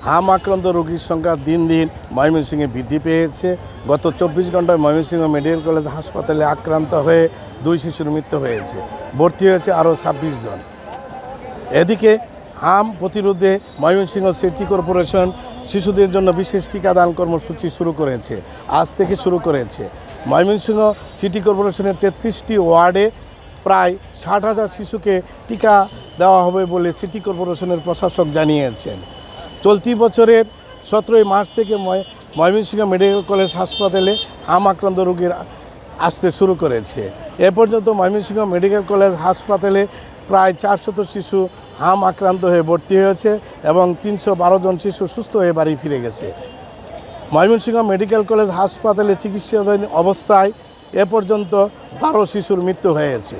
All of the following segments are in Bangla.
হাম আক্রান্ত রোগীর সংখ্যা দিন দিন ময়মনসিংহে বৃদ্ধি পেয়েছে। গত 24 ঘন্টায় ময়মনসিংহ মেডিকেল কলেজ হাসপাতালে আক্রান্ত হয়ে 2 শিশুর মৃত্যু হয়েছে, ভর্তি হয়েছে আরও 26 জন। এদিকে হাম প্রতিরোধে ময়মনসিংহ সিটি কর্পোরেশন শিশুদের জন্য বিশেষ টিকাদান কর্মসূচি শুরু করেছে, আজ থেকে শুরু করেছে। ময়মনসিংহ সিটি কর্পোরেশনের 33টি ওয়ার্ডে প্রায় 60,000 শিশুকে টিকা দেওয়া হবে বলে সিটি কর্পোরেশনের প্রশাসক জানিয়েছেন। চলতি বছরের 17 মার্চ থেকে ময়মনসিংহ মেডিকেল কলেজ হাসপাতালে হাম আক্রান্ত রোগীর আসতে শুরু করেছে। এ পর্যন্ত ময়মনসিংহ মেডিকেল কলেজ হাসপাতালে প্রায় 400 শিশু হাম আক্রান্ত হয়ে ভর্তি হয়েছে এবং 312 জন শিশু সুস্থ হয়ে বাড়ি ফিরে গেছে। ময়মনসিংহ মেডিকেল কলেজ হাসপাতালে চিকিৎসাধীন অবস্থায় এ পর্যন্ত 12 শিশুর মৃত্যু হয়েছে।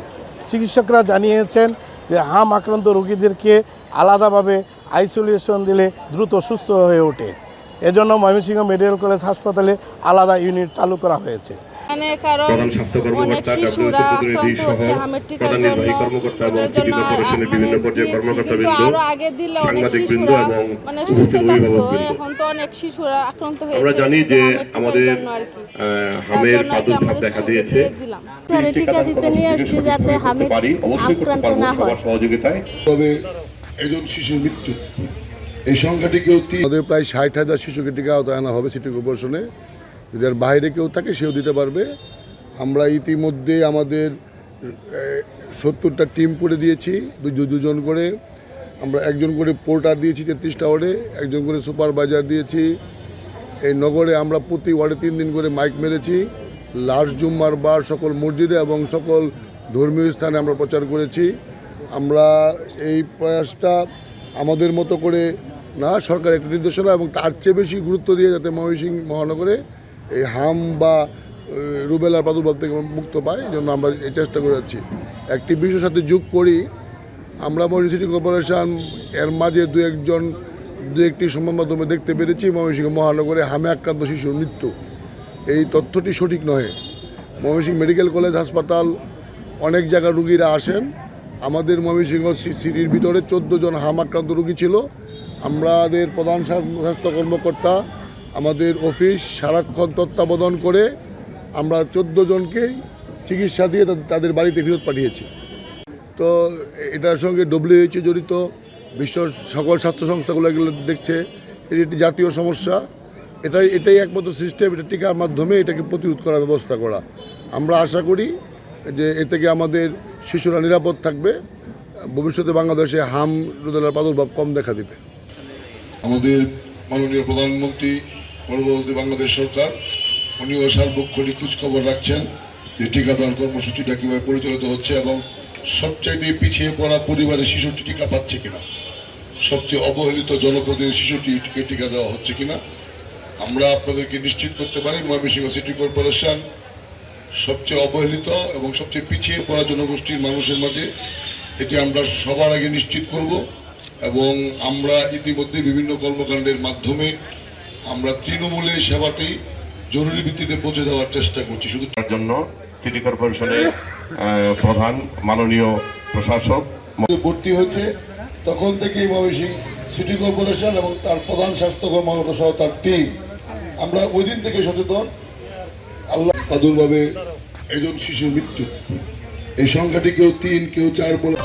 চিকিৎসকরা জানিয়েছেন যে হাম আক্রান্ত রোগীদেরকে আলাদাভাবে আইসোলেশন দিলে দ্রুত সুস্থ হয়ে ওঠে। এজন্য ময়মনসিংহ মেডিকেল কলেজ হাসপাতালে আলাদা ইউনিট চালু করা হয়েছে। প্রধান স্বাস্থ্য কর্মকর্তা, ডাব্লিউএইচও প্রতিনিধি সহ প্রধান নির্বাহী কর্মকর্তা এবং সিটি কর্পোরেশনের বিভিন্ন পর্যায়ের কর্মকর্তাবৃন্দ, সাংবাদিকবৃন্দ এবং উপস্থিত অভিভাবকবৃন্দ, আমরা জানি যে আমাদের হামের প্রাদুর্ভাব দেখা দিয়েছে। টিকা দিতে নিয়ে আসছি যাতে হামে আক্রান্ত না হয়। সবার সহযোগিতায় তবে একজন শিশুর মৃত্যু এই সংখ্যাটি কেউ আমাদের প্রায় 60,000 শিশুকে টিকা আনা হবে সিটি কর্পোরেশনে। যদি আর বাইরে কেউ থাকে সেও দিতে পারবে। আমরা ইতিমধ্যে আমাদের 70টা টিম করে দিয়েছি, দুজন করে। আমরা একজন করে পোর্টার দিয়েছি 33টা ওয়ার্ডে, একজন করে সুপারভাইজার দিয়েছি। এই নগরে আমরা প্রতি ওয়ার্ডে 3 দিন করে মাইক মেরেছি। লাস্ট জুম্মার বার সকল মসজিদে এবং সকল ধর্মীয় স্থানে আমরা প্রচার করেছি। আমরা এই প্রয়াসটা আমাদের মতো করে না, সরকার একটা নির্দেশনা এবং তার চেয়ে বেশি গুরুত্ব দিয়ে যাতে ময়মনসিংহ মহানগরে এই হাম বা রুবেলার প্রাদুর্ভাব থেকে মুক্ত পায়, এই জন্য আমরা এই চেষ্টা করে যাচ্ছি। একটি বিষয়ের সাথে যোগ করি, আমরা ময়মনসিংহ সিটি কর্পোরেশন এর মাঝে দু একটি সংবাদ মাধ্যমে দেখতে পেরেছি ময়মনসিংহ মহানগরে হামে আক্রান্ত শিশুর মৃত্যু। এই তথ্যটি সঠিক নয়। ময়মনসিংহ মেডিকেল কলেজ হাসপাতাল অনেক জায়গার রুগীরা আসেন। আমাদের ময়মনসিংহ সিটির ভিতরে 14 জন হাম আক্রান্ত রুগী ছিল। আমাদের প্রধান স্বাস্থ্য কর্মকর্তা আমাদের অফিস সারাক্ষণ তত্ত্বাবধান করে আমরা 14 জনকেই চিকিৎসা দিয়ে তাদের বাড়িতে ফেরত পাঠিয়েছি। তো এটার সঙ্গে ডব্লিউএইচও জড়িত, বিশ্ব সকল স্বাস্থ্য সংস্থাগুলো এগুলো দেখছে। এটি একটি জাতীয় সমস্যা। এটাই একমাত্র সিস্টেম, এটা টিকার মাধ্যমে এটাকে প্রতিরোধ করার ব্যবস্থা করা। আমরা আশা করি যে এ থেকে আমাদের শিশুরা নিরাপদ থাকবে। ভবিষ্যতে বাংলাদেশে হাম রুবেলার প্রাদুর্ভাব কম দেখা দেবে। আমাদের মাননীয় প্রধানমন্ত্রী পরবর্তী বাংলাদেশ সরকার উনিও সার্বক্ষণিক খোঁজখবর রাখছেন যে টিকাদান কর্মসূচিটা কীভাবে পরিচালিত হচ্ছে এবং সবচাইতে পিছিয়ে পড়া পরিবারের শিশুটি টিকা পাচ্ছে কিনা, সবচেয়ে অবহেলিত জনপদের শিশুটিকে টিকা দেওয়া হচ্ছে কিনা। আমরা আপনাদেরকে নিশ্চিত করতে পারি ময়মনসিংহ সিটি কর্পোরেশন সবচেয়ে অবহেলিত এবং সবচেয়ে পিছিয়ে পড়া জনগোষ্ঠীর মানুষের মাঝে এটি আমরা সবার আগে নিশ্চিত করব। এবং আমরা ইতিমধ্যে বিভিন্ন কর্মকাণ্ডের মাধ্যমে আমরা তৃণমূলে সেবাতেই জরুরি ভিত্তিতে পৌঁছে দেওয়ার চেষ্টা করছি। শুধু তার জন্য সিটি কর্পোরেশনের প্রধান মাননীয় প্রশাসক ভর্তি হয়েছে, তখন থেকেই ময়মনসিংহ সিটি কর্পোরেশন এবং তার প্রধান স্বাস্থ্য কর্মকর্তা সহ তার টিম আমরা ওই দিন থেকে সচেতন। আল্লাহ প্রাদুর্ভাবে একজন শিশুর মৃত্যু এই সংখ্যাটি কেউ 3 কেউ 4 বলে